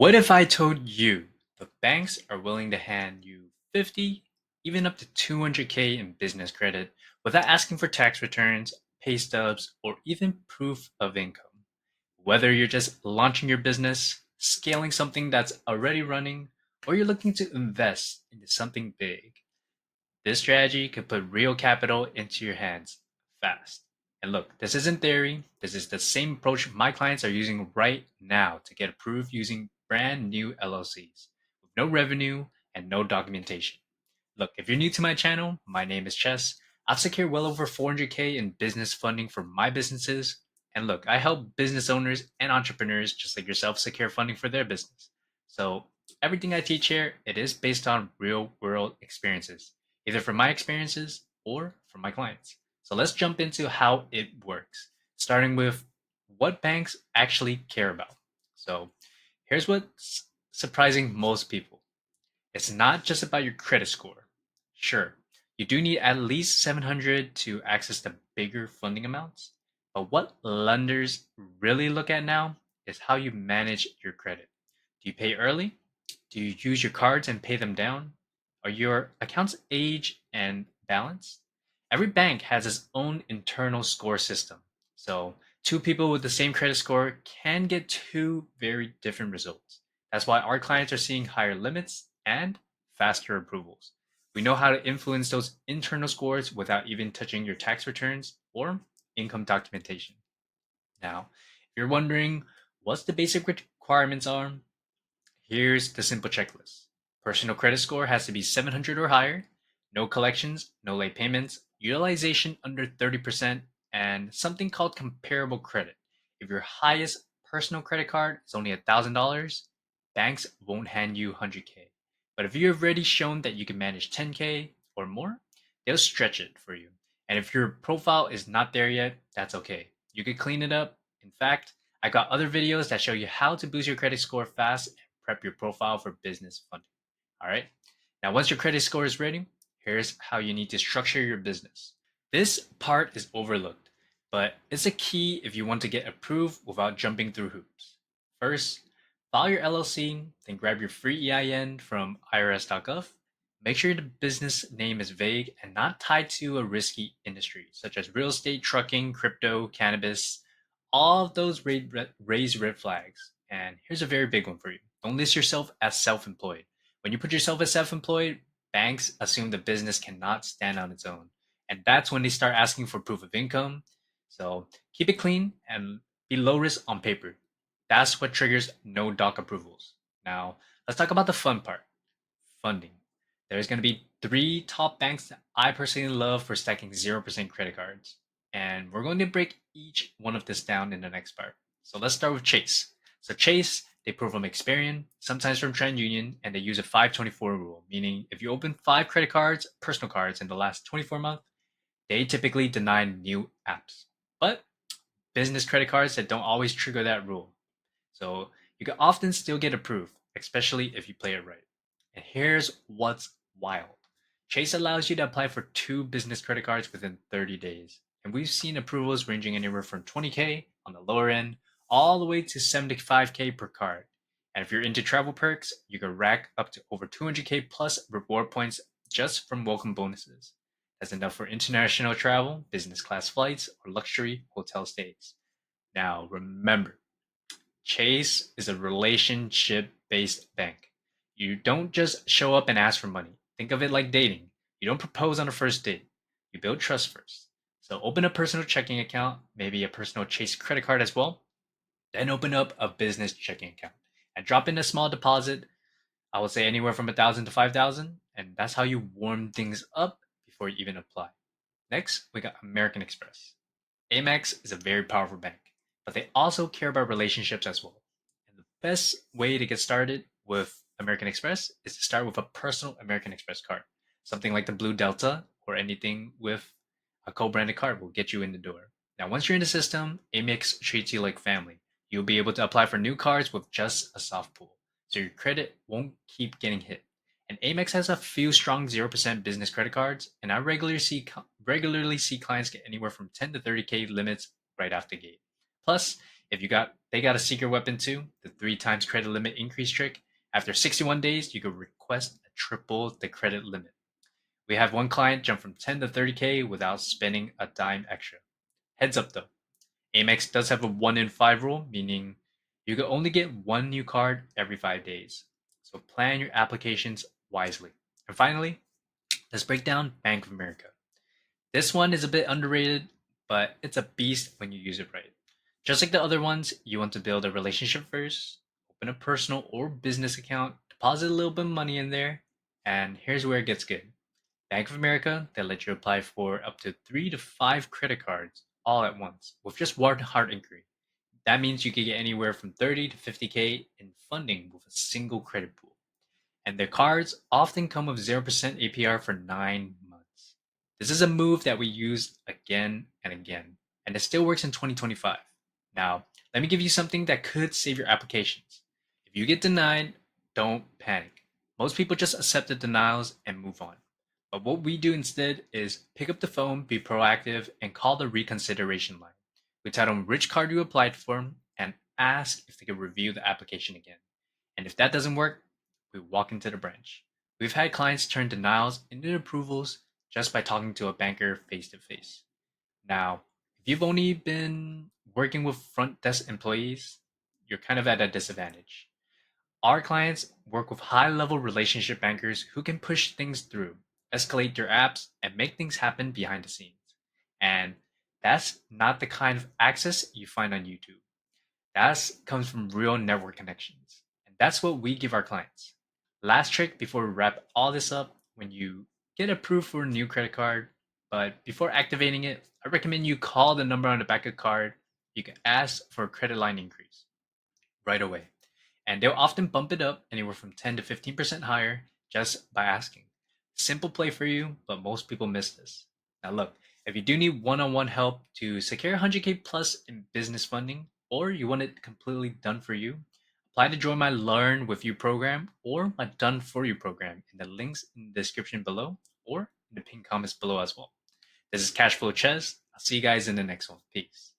What if I told you the banks are willing to hand you 50, even up to 200K in business credit without asking for tax returns, pay stubs, or even proof of income? Whether you're just launching your business, scaling something that's already running, or you're looking to invest into something big, this strategy could put real capital into your hands fast. And look, this isn't theory. This is the same approach my clients are using right now to get approved using brand new LLCs with no revenue and no documentation. Look, if you're new to my channel, my name is Chess. I've secured well over 400K in business funding for my businesses. And look, I help business owners and entrepreneurs just like yourself secure funding for their business. So everything I teach here, it is based on real world experiences, either from my experiences or from my clients. So let's jump into how it works, starting with what banks actually care about. So here's what's surprising most people. It's not just about your credit score. Sure, you do need at least 700 to access the bigger funding amounts, but what lenders really look at now is how you manage your credit. Do you pay early? Do you use your cards and pay them down? Are your accounts age and balanced? Every bank has its own internal score system. So, two people with the same credit score can get two very different results. That's why our clients are seeing higher limits and faster approvals. We know how to influence those internal scores without even touching your tax returns or income documentation. Now, if you're wondering what the basic requirements are, here's the simple checklist. Personal credit score has to be 700 or higher, no collections, no late payments, utilization under 30%, and something called comparable credit. If your highest personal credit card is only $1,000, banks won't hand you 100K. But if you've already shown that you can manage 10K or more, they'll stretch it for you. And if your profile is not there yet, that's okay. You can clean it up. In fact, I got other videos that show you how to boost your credit score fast prep your profile for business funding. All right. Now, once your credit score is ready, here's how you need to structure your business. This part is overlooked, but it's a key if you want to get approved without jumping through hoops. First, file your LLC, then grab your free EIN from irs.gov. Make sure the business name is vague and not tied to a risky industry, such as real estate, trucking, crypto, cannabis. All of those raise red flags. And here's a very big one for you. Don't list yourself as self employed. When you put yourself as self employed, banks assume the business cannot stand on its own. And that's when they start asking for proof of income. So keep it clean and be low risk on paper. That's what triggers no doc approvals. Now, let's talk about the fun part, funding. There's going to be three top banks that I personally love for stacking 0% credit cards. And we're going to break each one of this down in the next part. So let's start with Chase. So Chase, they pull from Experian, sometimes from TransUnion, and they use a 524 rule, meaning if you open 5 credit cards, personal cards in the last 24 months, they typically deny new apps. But business credit cards that don't always trigger that rule. So you can often still get approved, especially if you play it right. And here's what's wild. Chase allows you to apply for 2 business credit cards within 30 days. And we've seen approvals ranging anywhere from 20K on the lower end all the way to 75K per card. And if you're into travel perks, you can rack up to over 200K plus reward points just from welcome bonuses. That's enough for international travel, business class flights, or luxury hotel stays. Now, remember, Chase is a relationship based bank. You don't just show up and ask for money. Think of it like dating. You don't propose on a first date, you build trust first. So, open a personal checking account, maybe a personal Chase credit card as well. Then, open up a business checking account and drop in a small deposit. I would say anywhere from 1,000 to 5,000. And that's how you warm things up before you even apply. Next, we got American Express. Amex is a very powerful bank, but they also care about relationships as well. And the best way to get started with American Express is to start with a personal American Express card. Something like the Blue Delta or anything with a co-branded card will get you in the door. Now, once you're in the system, Amex treats you like family. You'll be able to apply for new cards with just a soft pull, so your credit won't keep getting hit. And Amex has a few strong 0% business credit cards, and I regularly see clients get anywhere from 10 to 30K limits right off the gate. Plus, They got a secret weapon too, the 3 times credit limit increase trick. After 61 days, you could request a triple the credit limit. We have one client jump from 10 to 30K without spending a dime extra. Heads up though, Amex does have a 1 in 5 rule, meaning you can only get one new card every 5 days. So plan your applications wisely. And finally, let's break down Bank of America. This one is a bit underrated, but it's a beast when you use it right. Just like the other ones, you want to build a relationship first, open a personal or business account, deposit a little bit of money in there, and here's where it gets good. Bank of America, they let you apply for up to 3 to 5 credit cards all at once with just one hard inquiry. That means you could get anywhere from 30 to 50K in funding with a single credit pool. And their cards often come with 0% APR for 9 months. This is a move that we use again and again, and it still works in 2025. Now, let me give you something that could save your applications. If you get denied, don't panic. Most people just accept the denials and move on. But what we do instead is pick up the phone, be proactive, and call the reconsideration line. We tell them which card you applied for and ask if they can review the application again. And if that doesn't work, we walk into the branch. We've had clients turn denials into approvals just by talking to a banker face to face. Now, if you've only been working with front desk employees, you're kind of at a disadvantage. Our clients work with high level relationship bankers who can push things through, escalate their apps, and make things happen behind the scenes. And that's not the kind of access you find on YouTube. That comes from real network connections. And that's what we give our clients. Last trick before we wrap all this up, when you get approved for a new credit card, but before activating it, I recommend you call the number on the back of the card. You can ask for a credit line increase right away. And they'll often bump it up anywhere from 10 to 15% higher just by asking. Simple play for you, but most people miss this. Now, look, if you do need one on one help to secure 100K plus in business funding, or you want it completely done for you, apply to join my Learn With You program or my Done For You program in the links in the description below or in the pinned comments below as well. This is Cashflow Ches. I'll see you guys in the next one. Peace.